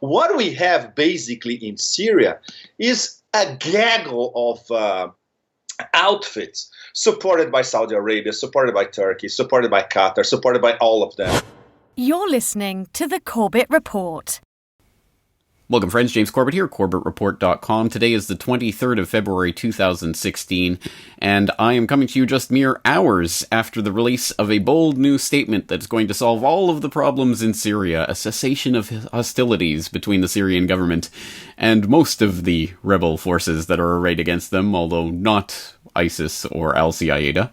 What we have basically in Syria is a gaggle of outfits supported by Saudi Arabia, supported by Turkey, supported by Qatar, supported by all of them. You're listening to the Corbett Report. Welcome, friends. James Corbett here, CorbettReport.com. Today is the 23rd of February, 2016, and I am coming to you just mere hours after the release of a bold new statement that's going to solve all of the problems in Syria, a cessation of hostilities between the Syrian government and most of the rebel forces that are arrayed against them, although not ISIS or Al-Qaeda.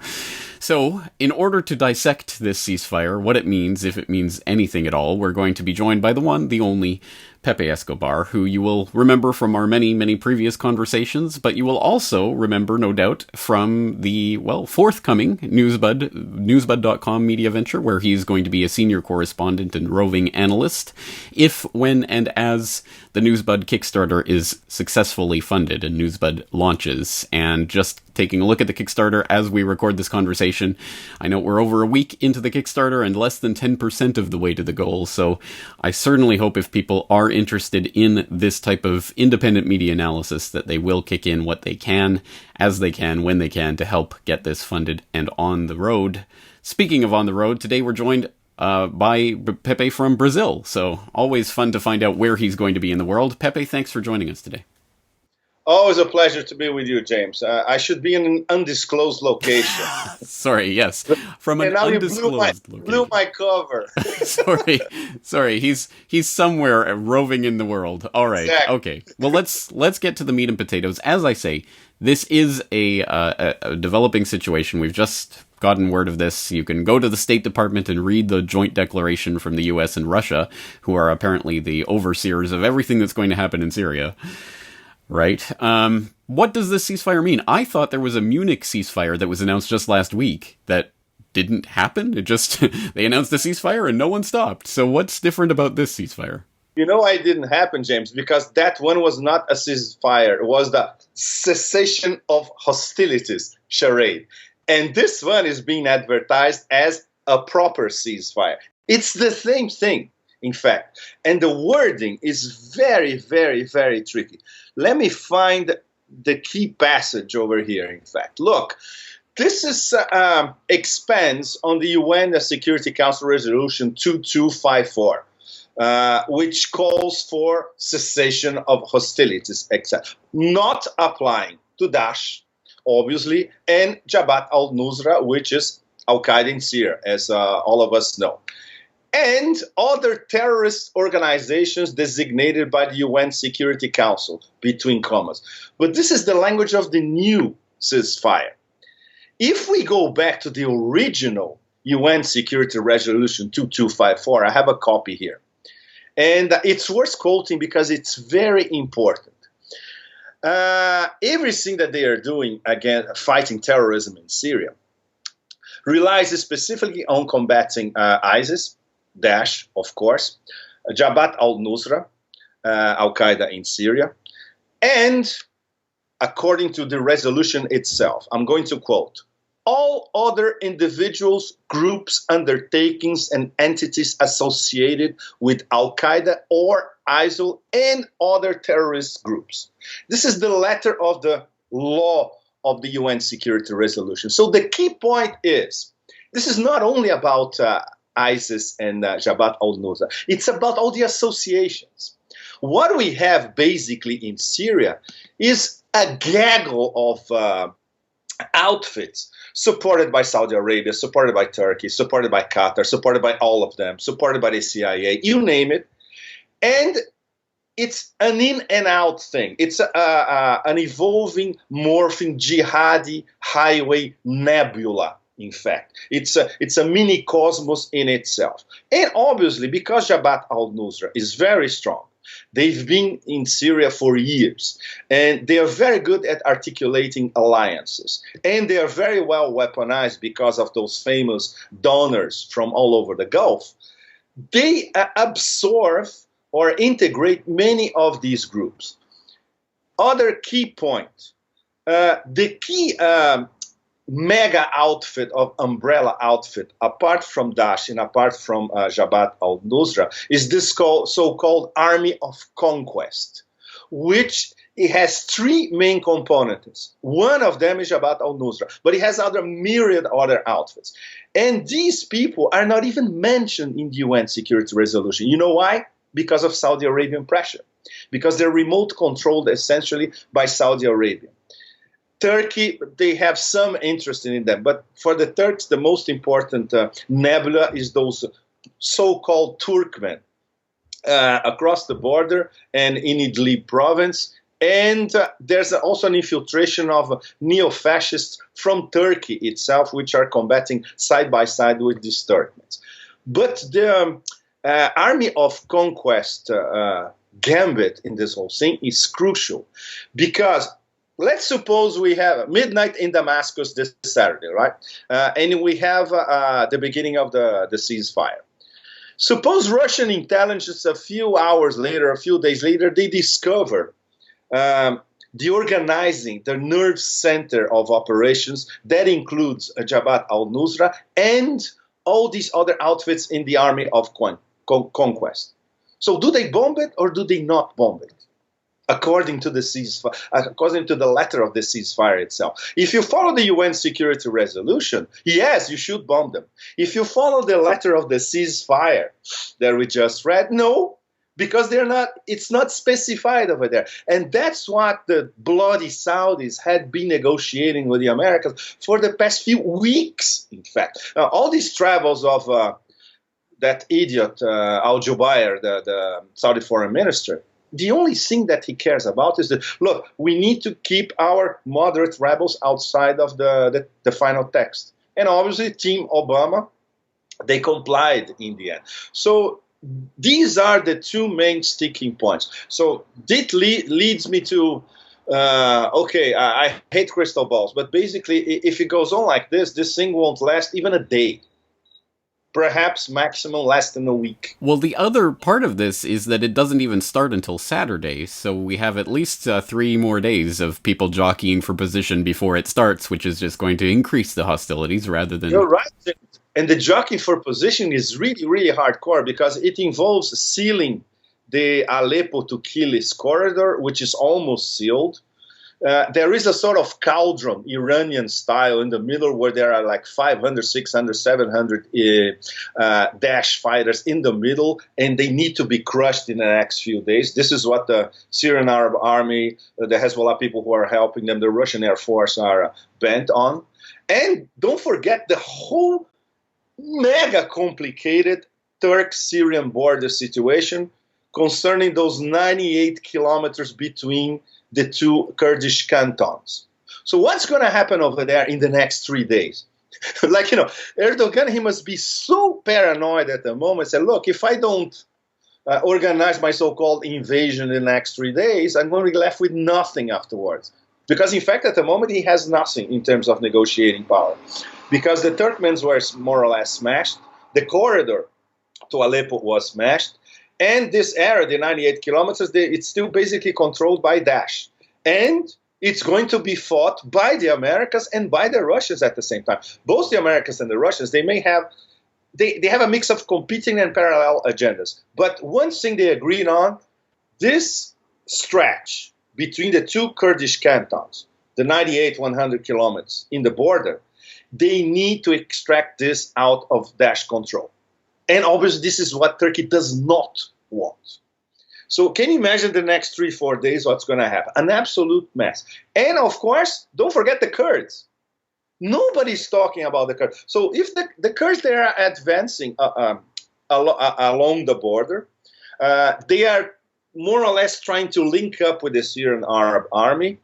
So, in order to dissect this ceasefire, what it means, if it means anything at all, we're going to be joined by the one, the only, Pepe Escobar, who you will remember from our many, many previous conversations, but you will also remember, no doubt, from the, forthcoming Newsbud.com media venture, where he's going to be a senior correspondent and roving analyst, if, when, and as the Newsbud Kickstarter is successfully funded and Newsbud launches. And just taking a look at the Kickstarter as we record this conversation, I know we're over a week into the Kickstarter and less than 10% of the way to the goal, so I certainly hope if people are interested in this type of independent media analysis that they will kick in what they can, as they can, when they can, to help get this funded and on the road. Speaking of on the road, today we're joined by Pepe from Brazil, so always fun to find out where he's going to be in the world. Pepe, thanks for joining us today. Always a pleasure to be with you, James. I should be in an undisclosed location. Sorry, yes. From an undisclosed location. Blew my cover. Sorry. He's somewhere roving in the world. All right. Exactly. Okay. Well, let's get to the meat and potatoes. As I say, this is a developing situation. We've just gotten word of this. You can go to the State Department and read the joint declaration from the U.S. and Russia, who are apparently the overseers of everything that's going to happen in Syria. Right. What does this ceasefire mean? I thought there was a Munich ceasefire that was announced just last week that didn't happen. It just, they announced a ceasefire and no one stopped. So what's different about this ceasefire? You know why it didn't happen, James? Because that one was not a ceasefire. It was the cessation of hostilities charade. And this one is being advertised as a proper ceasefire. It's the same thing, in fact. And the wording is very, very, very tricky. Let me find the key passage over here, in fact. Look, this is expands on the UN Security Council Resolution 2254, which calls for cessation of hostilities, etc. Not applying to Daesh, obviously, and Jabhat al-Nusra, which is Al-Qaeda in Syria, as all of us know, and other terrorist organizations designated by the UN Security Council, between commas. But this is the language of the new ceasefire. If we go back to the original UN Security Resolution 2254, I have a copy here. And it's worth quoting because it's very important. Everything that they are doing against fighting terrorism in Syria relies specifically on combating ISIS, Daesh, of course, Jabhat al-Nusra, Al-Qaeda in Syria, and according to the resolution itself, I'm going to quote, all other individuals, groups, undertakings, and entities associated with Al-Qaeda or ISIL and other terrorist groups. This is the letter of the law of the UN Security Resolution. So the key point is, this is not only about ISIS and Jabhat al-Nusra. It's about all the associations. What we have basically in Syria is a gaggle of outfits supported by Saudi Arabia, supported by Turkey, supported by Qatar, supported by all of them, supported by the CIA, you name it. And it's an in and out thing. It's an evolving, morphing, jihadi highway nebula. In fact, it's a mini cosmos in itself. And obviously, because Jabhat al-Nusra is very strong, they've been in Syria for years, and they are very good at articulating alliances. And they are very well weaponized because of those famous donors from all over the Gulf. They absorb or integrate many of these groups. Other key point, the key mega outfit of umbrella outfit, apart from Daesh and apart from Jabhat al-Nusra, is this so-called Army of Conquest, which it has three main components. One of them is Jabhat al-Nusra, but it has myriad other outfits. And these people are not even mentioned in the UN Security Resolution. You know why? Because of Saudi Arabian pressure. Because they're remote controlled essentially by Saudi Arabia. Turkey, they have some interest in them, but for the Turks, the most important nebula is those so-called Turkmen across the border and in Idlib province. And there's also an infiltration of neo-fascists from Turkey itself, which are combating side by side with these Turkmens. But the Army of Conquest gambit in this whole thing is crucial because let's suppose we have midnight in Damascus this Saturday, right? And we have the beginning of the ceasefire. Suppose Russian intelligence a few hours later, a few days later, they discover the organizing, the nerve center of operations that includes Jabhat al-Nusra and all these other outfits in the Army of Conquest. So do they bomb it or do they not bomb it? According to the ceasefire, according to the letter of the ceasefire itself. If you follow the UN Security Resolution, yes, you should bomb them. If you follow the letter of the ceasefire that we just read, no, because they're not. It's not specified over there, and that's what the bloody Saudis had been negotiating with the Americans for the past few weeks. In fact, all these travels of that idiot Al-Jubair, the Saudi foreign minister. The only thing that he cares about is that, look, we need to keep our moderate rebels outside of the final text. And obviously, Team Obama, they complied in the end. So these are the two main sticking points. So this leads me to, okay, I hate crystal balls, but basically, if it goes on like this thing won't last even a day. Perhaps maximum less than a week. Well, the other part of this is that it doesn't even start until Saturday, so we have at least 3 more days of people jockeying for position before it starts, which is just going to increase the hostilities rather than... You're right. And the jockeying for position is really, really hardcore because it involves sealing the Aleppo to Kilis corridor, which is almost sealed. There is a sort of cauldron, Iranian style, in the middle where there are like 500, 600, 700 Daesh fighters in the middle, and they need to be crushed in the next few days. This is what the Syrian Arab Army, the Hezbollah people who are helping them, the Russian Air Force are bent on. And don't forget the whole mega complicated Turk-Syrian border situation concerning those 98 kilometers between the two Kurdish cantons. So what's going to happen over there in the next 3 days? Erdogan, he must be so paranoid at the moment. Say, look, if I don't organize my so-called invasion in the next 3 days, I'm going to be left with nothing afterwards. Because, in fact, at the moment, he has nothing in terms of negotiating power. Because the Turkmens were more or less smashed. The corridor to Aleppo was smashed. And this area, the 98 kilometers, it's still basically controlled by Daesh. And it's going to be fought by the Americans and by the Russians at the same time. Both the Americans and the Russians, they have a mix of competing and parallel agendas. But one thing they agreed on, this stretch between the two Kurdish cantons, the 98, 100 kilometers in the border, they need to extract this out of Daesh control. And obviously, this is what Turkey does not want. So can you imagine the next 3-4 days what's going to happen? An absolute mess. And of course, don't forget the Kurds. Nobody's talking about the Kurds. So if the Kurds, they are advancing along the border, they are more or less trying to link up with the Syrian Arab Army.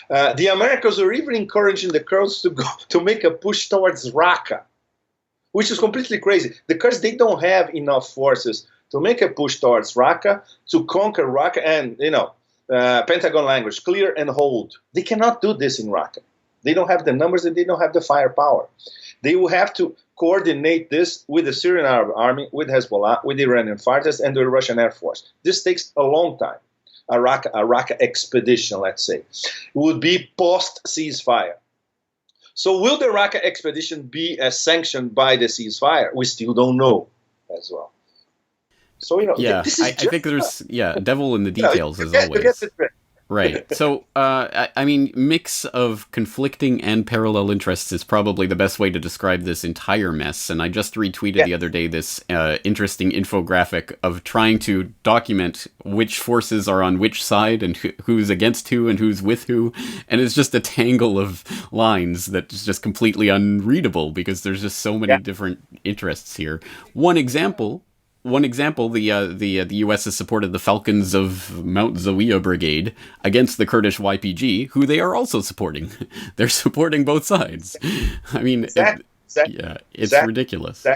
The Americans are even encouraging the Kurds to make a push towards Raqqa, which is completely crazy. The Kurds, they don't have enough forces to make a push towards Raqqa, to conquer Raqqa, and, Pentagon language, clear and hold. They cannot do this in Raqqa. They don't have the numbers and they don't have the firepower. They will have to coordinate this with the Syrian Arab Army, with Hezbollah, with the Iranian fighters, and the Russian Air Force. This takes a long time. A Raqqa expedition, let's say, would be post-ceasefire. So will the Raqqa expedition be sanctioned by the ceasefire? We still don't know as well. So, this is I think there's, devil in the details as you always. get the trick. Right. So, I mean, mix of conflicting and parallel interests is probably the best way to describe this entire mess. And I just retweeted the other day this interesting infographic of trying to document which forces are on which side and who's against who and who's with who. And it's just a tangle of lines that's just completely unreadable because there's just so many different interests here. One example, the U.S. has supported the Falcons of Mount Zawiya Brigade against the Kurdish YPG, who they are also supporting. They're supporting both sides. I mean, it's ridiculous.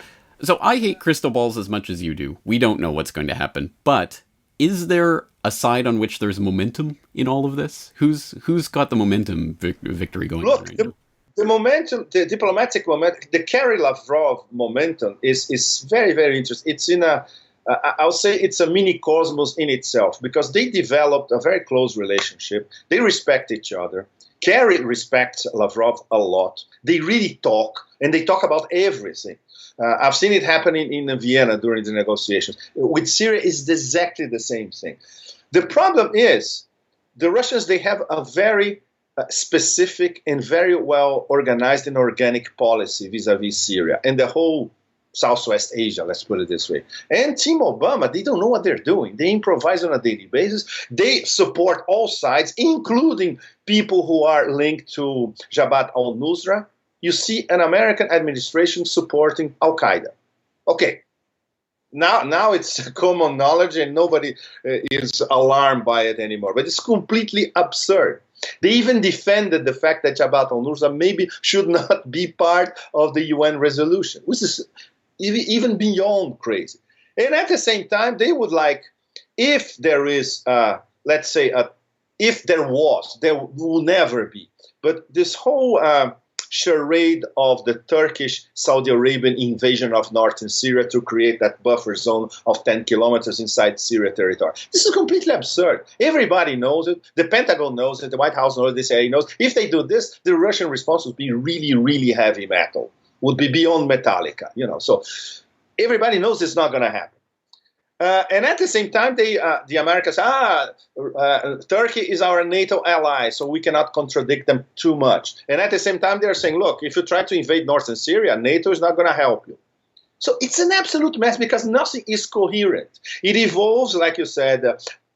So I hate crystal balls as much as you do. We don't know what's going to happen. But is there a side on which there's momentum in all of this? Who's got the momentum victory going on right now? The momentum, the diplomatic momentum, the Kerry-Lavrov momentum is very, very interesting. It's I'll say it's a mini cosmos in itself because they developed a very close relationship. They respect each other. Kerry respects Lavrov a lot. They really talk, and they talk about everything. I've seen it happening in Vienna during the negotiations. With Syria, it's exactly the same thing. The problem is the Russians, they have a very specific and very well organized and organic policy vis-a-vis Syria and the whole Southwest Asia, let's put it this way. And Team Obama, they don't know what they're doing. They improvise on a daily basis. They support all sides, including people who are linked to Jabhat al-Nusra. You see an American administration supporting Al-Qaeda. Okay. Now it's common knowledge and nobody is alarmed by it anymore. But it's completely absurd. They even defended the fact that Jabhat al-Nusra maybe should not be part of the UN resolution, which is even beyond crazy. And at the same time, they would like, if there is, let's say, if there was, there will never be. But this whole charade of the Turkish-Saudi Arabian invasion of northern Syria to create that buffer zone of 10 kilometers inside Syria territory. This is completely absurd. Everybody knows it. The Pentagon knows it. The White House knows it. The CIA knows. If they do this, the Russian response would be really, really heavy metal. Would be beyond Metallica. So everybody knows it's not going to happen. And at the same time, the Americans, Turkey is our NATO ally, so we cannot contradict them too much. And at the same time, they're saying, look, if you try to invade northern Syria, NATO is not going to help you. So it's an absolute mess because nothing is coherent. It evolves, like you said,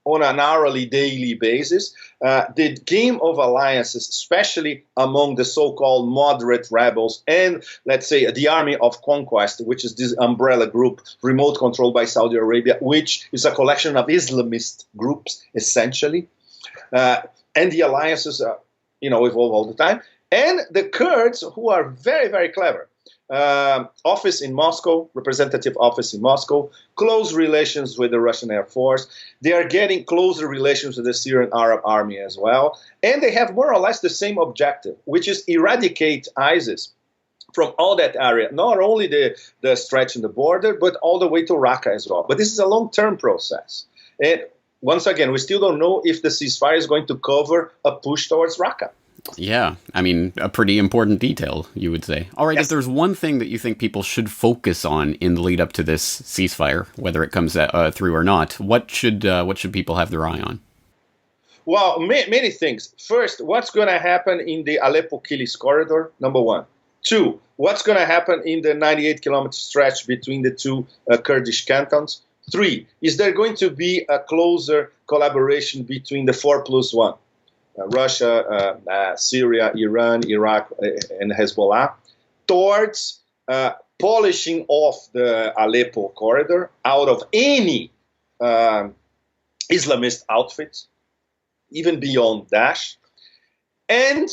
on an hourly, daily basis. The game of alliances, especially among the so-called moderate rebels and, let's say, the Army of Conquest, which is this umbrella group remote controlled by Saudi Arabia, which is a collection of Islamist groups, essentially. And the alliances, evolve all the time. And the Kurds, who are very, very clever. Office in Moscow, representative office in Moscow, close relations with the Russian Air Force. They are getting closer relations with the Syrian Arab Army as well. And they have more or less the same objective, which is eradicate ISIS from all that area, not only the stretch in the border, but all the way to Raqqa as well. But this is a long-term process. And once again, we still don't know if the ceasefire is going to cover a push towards Raqqa. Yeah, I mean, a pretty important detail, you would say. All right, yes. If there's one thing that you think people should focus on in the lead up to this ceasefire, whether it comes through or not, what should people have their eye on? Well, many things. First, what's going to happen in the Aleppo-Kilis corridor, number one. Two, what's going to happen in the 98-kilometer stretch between the two Kurdish cantons. Three, is there going to be a closer collaboration between the 4+1? Russia, Syria, Iran, Iraq, and Hezbollah, towards polishing off the Aleppo corridor out of any Islamist outfits, even beyond Daesh. And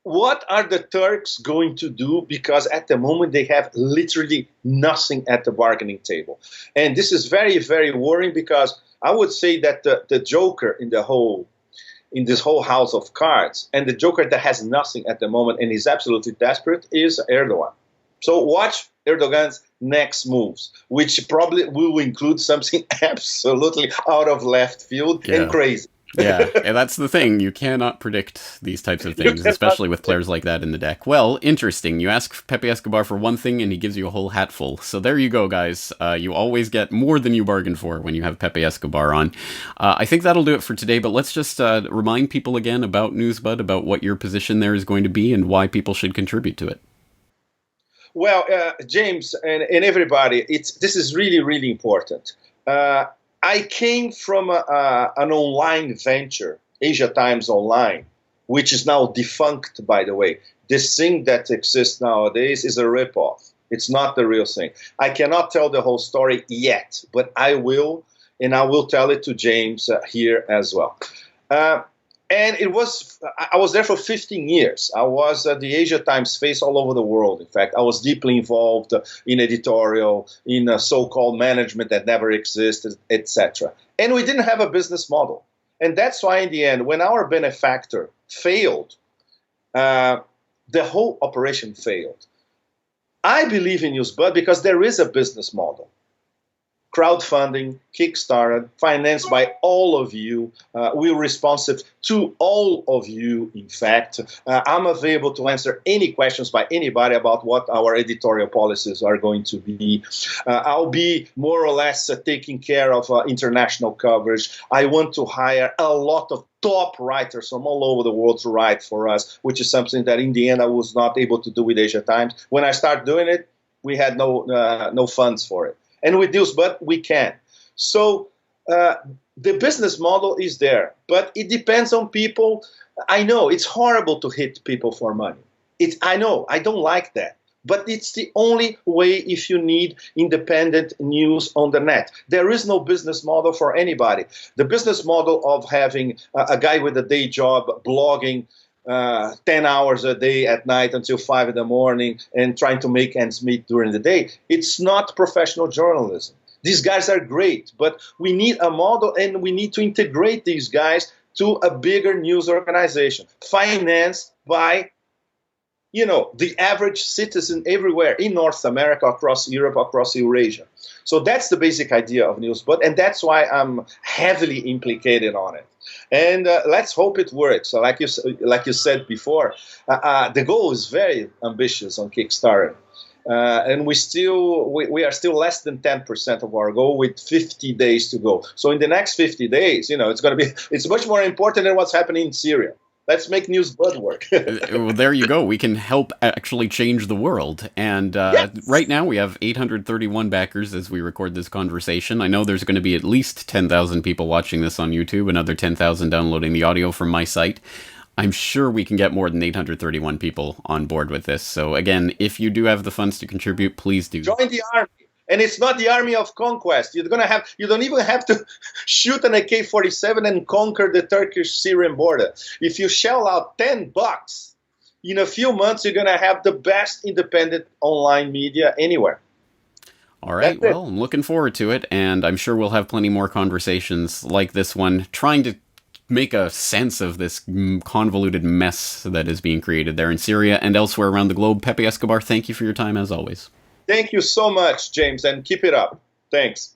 what are the Turks going to do? Because at the moment they have literally nothing at the bargaining table. And this is very, very worrying because I would say that the joker in this whole house of cards, and the joker that has nothing at the moment and is absolutely desperate, is Erdogan. So watch Erdogan's next moves, which probably will include something absolutely out of left field and crazy. Yeah, and that's the thing. You cannot predict these types of things, especially with players like that in the deck. Well, interesting. You ask Pepe Escobar for one thing, and he gives you a whole hatful. So there you go, guys. You always get more than you bargained for when you have Pepe Escobar on. I think that'll do it for today, but let's just remind people again about NewsBud, about what your position there is going to be, and why people should contribute to it. Well, James and everybody, this is really, really important. I came from an online venture, Asia Times Online, which is now defunct, by the way. This thing that exists nowadays is a ripoff. It's not the real thing. I cannot tell the whole story yet, but I will, and I will tell it to James here as well. And I was there for 15 years. I was the Asia Times face all over the world. In fact, I was deeply involved in editorial, in so-called management that never existed, etc. And we didn't have a business model. And that's why in the end, when our benefactor failed, the whole operation failed. I believe in NewsBud because there is a business model. Crowdfunding, Kickstarter, financed by all of you. We're responsive to all of you, in fact. I'm available to answer any questions by anybody about what our editorial policies are going to be. I'll be more or less taking care of international coverage. I want to hire a lot of top writers from all over the world to write for us, which is something that in the end I was not able to do with Asia Times. When I started doing it, we had no funds for it. And with NewsBud, we can. So the business model is there, but it depends on people. I know it's horrible to hit people for money. I know, I don't like that. But it's the only way if you need independent news on the net. There is no business model for anybody. The business model of having a guy with a day job blogging 10 hours a day at night until 5 in the morning and trying to make ends meet during the day, it's not professional journalism. These guys are great, but we need a model and we need to integrate these guys to a bigger news organization financed by the average citizen everywhere in North America, across Europe, across Eurasia. So that's the basic idea of NewsBud, and that's why I'm heavily implicated on it. And let's hope it works. So like you said before, the goal is very ambitious on Kickstarter. And we are still less than 10% of our goal with 50 days to go. So in the next 50 days, it's much more important than what's happening in Syria. Let's make NewsBud work. Well, there you go. We can help actually change the world. And yes. Right now we have 831 backers as we record this conversation. I know there's going to be at least 10,000 people watching this on YouTube, another 10,000 downloading the audio from my site. I'm sure we can get more than 831 people on board with this. So again, if you do have the funds to contribute, please do. Join the army. And it's not the army of conquest. You don't even have to shoot an AK-47 and conquer the Turkish-Syrian border. If you shell out $10, in a few months, you're going to have the best independent online media anywhere. All right. Well, I'm looking forward to it. And I'm sure we'll have plenty more conversations like this one, trying to make a sense of this convoluted mess that is being created there in Syria and elsewhere around the globe. Pepe Escobar, thank you for your time as always. Thank you so much, James, and keep it up. Thanks.